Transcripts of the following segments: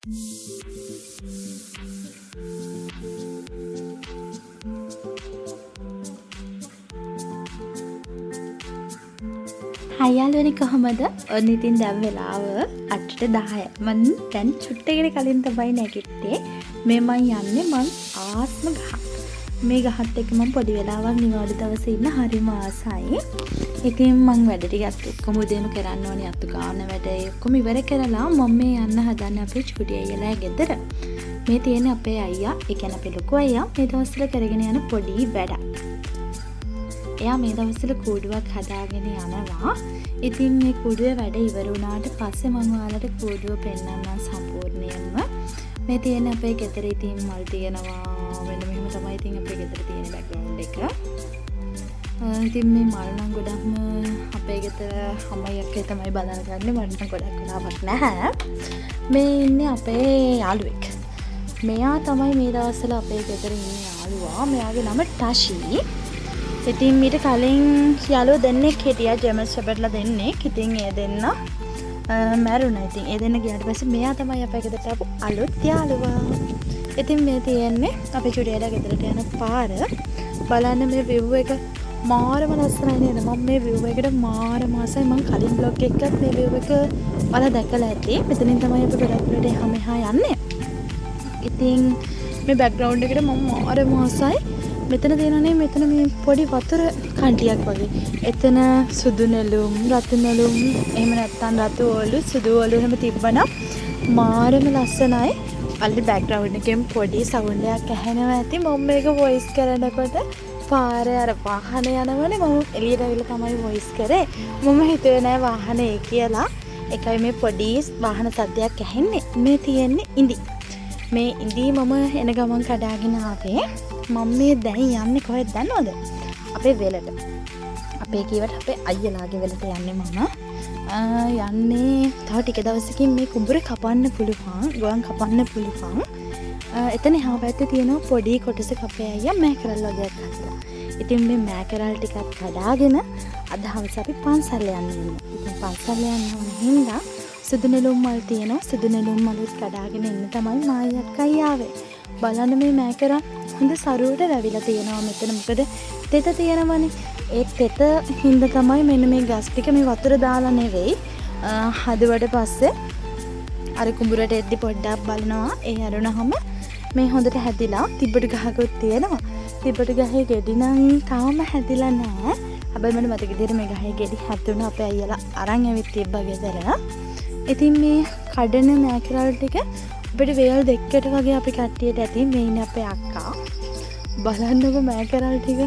හයි යාළුවනේ කොහමද? ඔන්න ඉතින් දැන් වෙලාව 8:10. මම දැන් චුට්ටකට කලින් තමයි නැගිට්ටේ. මේ මං යන්නේ මං ආත්ම ගහ. මේ ගහත් එක්ක මම පොඩි වෙලාවක් නිවාඩු දවසේ ඉන්න හරිම ආසයි. ඉතින් මං වැඩ ටිකත් ඔක්කොම උදේම කරන්න ඕනේ අතු ගන්න වැඩ ඔක්කොම ඉවර කරලා මම මේ යන්න හදන්නේ අපේ චුටි අයියලා ගෙදර. මේ තියෙන්නේ අපේ අයියා, ඒ කියන්නේ අපේ ලොකු අයියා මේ දවස්වල කරගෙන යන පොඩි වැඩක්. එයා මේ දවස්වල කූඩුවක් හදාගෙන යනවා. ඉතින් මේ කූඩුවේ වැඩ ඉවර වුණාට පස්සේ මම ඔයාලට කූඩුව පෙන්නන්නම් සම්පූර්ණයෙන්ම. මේ තියෙන අපේ ගෙදර ඉතින් මල් තියෙනවා. වෙන මෙහෙම තමයි ඉතින් අපේ ගෙදර තියෙන බෑග්ග්‍රවුන්ඩ් එක. ඉතින් මේ මල් නම් ගොඩක්ම අපේ ගෙදර අම්මයි තමයි බලනගන්නේ. මල් නම් ගොඩක් වෙලාවක් නැහැ. මේ ඉන්නේ අපේ යාළුවෙක්. මෙයා තමයි මේ දවස්වල අපේ ගෙදර ඉන්න යාළුවා. මෙයාගේ නම ටෂි. ඉතින් මීට කලින් යාළුවෝ දෙන්නෙක් හිටියා, ජර්මන් ෂෙපර්ඩ්ලා දෙන්නෙක්. ඉතින් ඒ දෙන්න මැරුණා. ඉතින් ඒ දෙන්න ගියාට පස්සේ මෙයා තමයි අපේ ගෙදරට ආපු අලුත් යාළුවා. ඉතින් මේ තියෙන්නේ අපේ චුඩියලා ගෙදරට යන පාර. බලන්න මේ view එක මාරම ලස්සනයි නේද? මම මේ view එකට මාරම ආසයි. මම කලින් vlog එකකත් මේ view එක ඔයාලා දැකලා ඇති. මෙතනින් තමයි අපි ගොඩක් දුරට එහා මෙහා යන්නේ. ඉතින් මේ බෑග්ග්‍රවුන්ඩ් එකට මම මාරම ආසයි. මෙතන තියෙනනේ මෙතන මේ පොඩි වතුර කණ්ටියක් වගේ. එතන සුදු නෙළුම්, රතු නෙළුම්, එහෙම නැත්නම් රතු ඔලු, සුදු ඔලු එහෙම තිබ්බනම් මාරම ලස්සනයි. අල්ලි බෑග්ග්‍රවුන්ඩ් එකෙන් පොඩි සවුන්ඩ් එකක් ඇහෙනවා ඇති. මම මේක වොයිස් කරනකොට පාරේ අර වාහන යනවනේ මම එළියට ඇවිල්ලා තමයි වොයිස් කරේ. මම හිතුවේ නෑ වාහනේ කියලා. ඒකයි මේ පොඩි වාහන සද්දයක් ඇහෙන්නේ. මේ තියෙන්නේ ඉඳි. මේ ඉඳි මම එන ගමන් කඩාගෙන ආවේ. මම මේ දැන් යන්නේ කොහෙද දන්නවද? අපේ වෙලට. අපේ කීවට අපේ අයියලාගේ වෙලට යන්නේ මම. යන්නේ තව ටික දවසකින් මේ කුඹුරේ කපන්න පුළුවන්, ගුවන් කපන්න පුළුවන්. එතන එහා පැත්තේ තියෙන පොඩි කොටසක අපේ අයියා මෑකරල් වගේක් හදලා. ඉතින් මේ මෑකරල් ටිකක් කඩාගෙන අද හවස අපි පන්සල් යන්න ඉන්නේ. ඉතින් පන්සල් යන්න ඕන හින්දා සුදු නෙළුම් මල් තියෙනවා. සුදු නෙළුම් මලුත් කඩාගෙන ඉන්න තමයි මායි අක්කයි ආවේ. බලන්න මේ මෑකරල් හොඳ සරුවට වැවිලා තියෙනවා මෙතන. මොකද තෙත තියෙනවනේ. ඒ තෙත හින්දා තමයි මෙන්න මේ ගස් ටික මේ වතුර දාලා නෙවෙයි හදුවට පස්සේ අර කුඹුරට එද්දි පොඩ්ඩක් බලනවා. ඒ අරුණහම මේ හොඳට හැදිලා තිබ්බට ගහකුත් තියෙනවා. තිබ්බට ගහේ ගෙඩි නම් තාම හැදිලා නැහැ. හැබැයි මට මතක විදිහට මේ ගහේ ගෙඩි හැදුණා අපේ අයියලා අරන් ඇවිත් තිබ්බා ගෙදර. ඉතින් මේ කඩන මෑකරල් ටික අපිට වේල් දෙකකට වගේ අපි කට්ටියට ඇති. මේ ඉන්නේ අපේ අක්කා. බලන්නකො මෑකරල් ටික.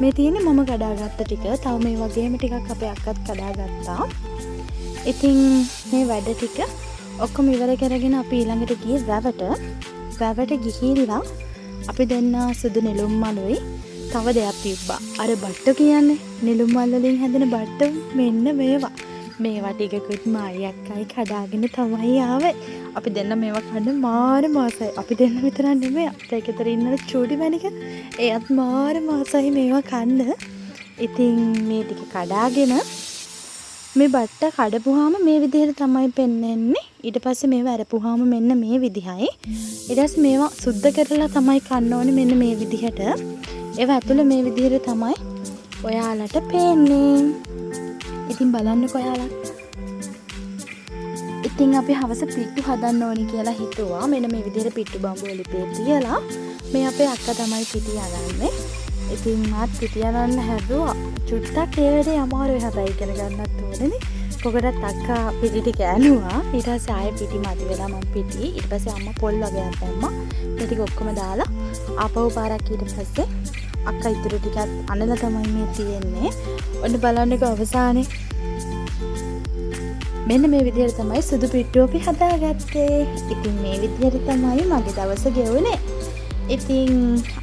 මේ තියෙන්නේ මම කඩාගත්ත ටික. තව මේ වගේම ටිකක් අපේ අක්කත් කඩාගත්තා. ඉතින් මේ වැඩ ටික ඔක්කොම ඉවර කරගෙන අපි ඊළඟට ගියේ වැවට. වැවට ගිහිල්ලා අපි දෙන්න සුදු නෙළුම් මලුයි තව දෙයක් තිබ්බා. අර බට්ටු කියන්නේ නෙළුම් මල් වලින් හැදෙන බට්ටු. මෙන්න මේවා. මේවා ටිකකුත් මායි අක්කයි කඩාගෙන තමයි ආවේ. අපි දෙන්න මේවා කන්න මාරම ආසයි. අපි දෙන්න විතරක් නෙමෙයි අපේ ගෙදර ඉන්න චූටි මැනික එයත් මාරම ආසයි මේවා කන්න. ඉතින් මේ ටික කඩාගෙන මේ බට්ට කඩපුවාම මේ විදිහට තමයි පෙන්වන්නේ. ඊට පස්සේ මේවා අරපුවාම මෙන්න මේ විදිහයි. ඊට පස්සේ මේවා සුද්ධ කරලා තමයි කන්න ඕනේ මෙන්න මේ විදිහට. ඒවා ඇතුළේ මේ විදිහට තමයි ඔයාලට පේන්නේ. ඉතින් බලන්නකෝ ඔයාලා. ඉතින් අපි හවස පිට්ටු හදන්න ඕනි කියලා හිතුවා. මෙන්න මේ විදිහට පිට්ටු බම්බු එලිපේ තියලා මේ අපේ අක්කා තමයි පිටි අරන්නේ. ඉතින් මාත් පිටි අරන්න හැදුවා. චුට්ටක් ඒ වැඩේ අමාරුයි හැබැයි ඉගෙන ගන්නත් ඕනේනේ. කොකටත් අක්කා පිටි ටික ඇනුවා. ඊට පස්සේ ආයෙ පිටි මදි වෙලා මම පිටි. ඊට පස්සේ අම්මා පොල් වගේක් දැම්මා. මේ ටික ඔක්කොම දාලා ආපහු පාරක් ඊට පස්සේ අක්කා ඉතුරු ටිකත් අනලා තමයි මේ තියෙන්නේ. ඔන්න බලන්නකෝ අවසානේ. මෙන්න මේ විදිහට තමයි සුදු පිට්ටු අපි හදාගත්තේ. ඉතින් මේ විදිහට තමයි මගේ දවස ගෙවුනේ. ඉතින්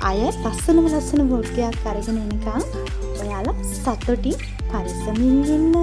අය ලස්සන වොග්ගයක් අරගෙන එනකන් ඔයාලා සතුටින් පරිස්සමින් ඉන්න.